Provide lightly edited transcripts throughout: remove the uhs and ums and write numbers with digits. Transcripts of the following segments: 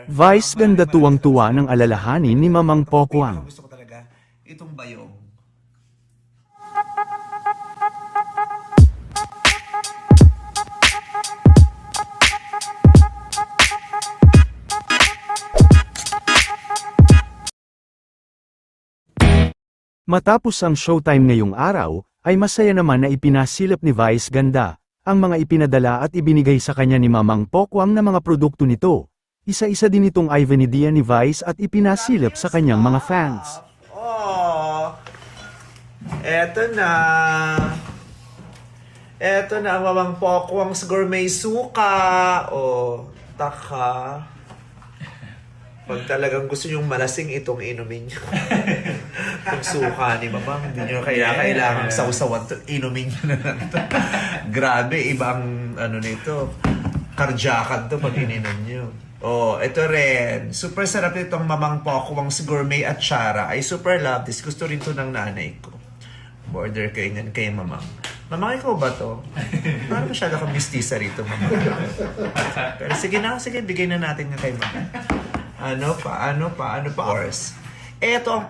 Vice ganda tuwang-tuwa ng alalahanin ni Mamang Pokwang. Gusto ko talaga itong bayong. Matapos ang showtime ngayong araw, ay masaya naman na ipinasilip ni Vice Ganda, ang mga ipinadala at ibinigay sa kanya ni Mamang Pokwang na mga produkto nito. Isa-isa din itong Ivanidia ni Vice at ipinasilip sa kanyang mga fans. Oh, eto na. Eto na ang Mamang Pokwang's Gourmet Suka. Oh, taka. Pag talagang gusto nyong malasing itong inumin nyo. Itong suka ni Mamang, hindi nyo kailangan sausawan to, inumin nyo na lang to. Grabe, ibang ano nito. Karjakan to pag ininom nyo. Oh, ito rin. Super sarap itong Mamang Pokwang's Gourmet Achara. I super love this. Gusto rin to ng nanay ko. Border kayo yan kay Mamang. Mamang, ikaw ba to? Parang masyado kang mistisa rito, Mamang. Pero sige na, sige, bigay na natin nga kay Mamang. Ano pa? Course. Ito ang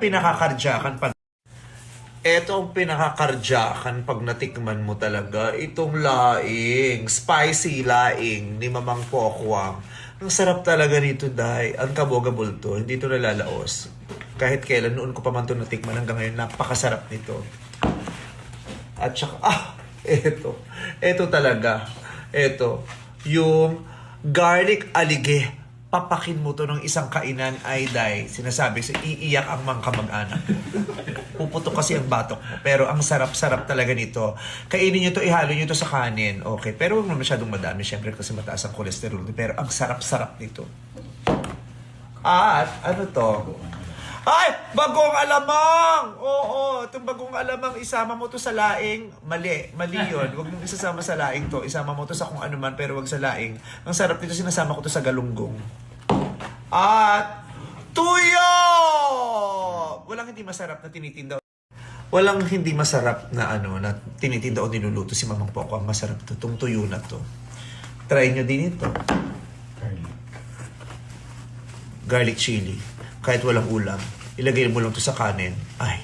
pinakakarjakan pag natikman mo talaga. Itong laing, spicy laing ni Mamang Pokwang. Ang sarap talaga nito, Day. Ang kabogabol to, hindi to nalalaos. Kahit kailan, noon ko pa man to natikman hanggang ngayon, napakasarap nito. At saka, ito talaga. Ito, yung garlic alige. Papakin mo to ng isang kainan, ay Day. Sinasabi sa iiyak ang mga kamag-anak. Puputok kasi ang batok mo. Pero ang sarap-sarap talaga nito. Kainin nyo to, ihalo nyo to sa kanin. Okay, pero huwag mo masyadong madami. Siyempre kasi mataas ang kolesterol. Pero ang sarap-sarap nito. At, ano to? Ay! Bagong alamang! Oo, itong bagong alamang, isama mo to sa laing. Mali yun. Huwag mong isasama sa laing to. Isama mo to sa kung ano man, pero wag sa laing. Ang sarap nito, sinasama ko to sa galunggong. At, tuyo! Walang hindi masarap na tinitinda. Walang hindi masarap na na tinitinda o niluluto si Mamang Pokwang. Masarap to. Itong tuyo na to. Try nyo din ito. Garlic chili. Kahit walang ulam, ilagay mo lang to sa kanin. Ay,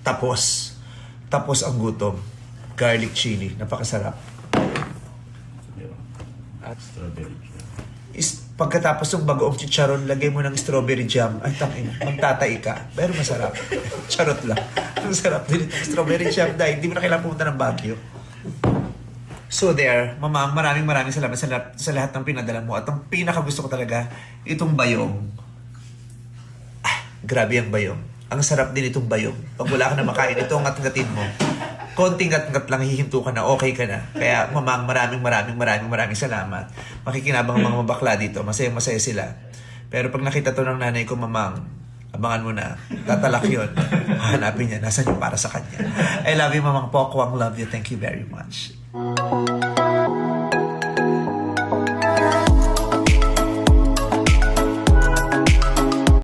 tapos ang gutom. Garlic chili, napakasarap. At strawberry jam. Pagkatapos ng bagoong chicharon, lagay mo ng strawberry jam. Ay, tangin, magtatay ka. Pero masarap. Charot lang. Ang sarap din itong strawberry jam dahil hindi mo na kailangan pumunta ng Baguio. So there, Mamang, maraming salamat sa lahat ng pinadala mo. At ang pinakagusto ko talaga, itong bayong. Grabe ang bayong. Ang sarap din itong bayong. Pag wala ka na makain ito, ngat-ngatin mo. Konting ngat-ngat lang, hihinto ka na, okay ka na. Kaya Mamang, maraming salamat. Makikinabang ang mga bakla dito. Masaya sila. Pero pag nakita to ng nanay ko, Mamang, abangan mo na. Tatalak yun. Hanapin niya. Nasaan yung para sa kanya. I love you, Mamang Pokwang. Love you. Thank you very much.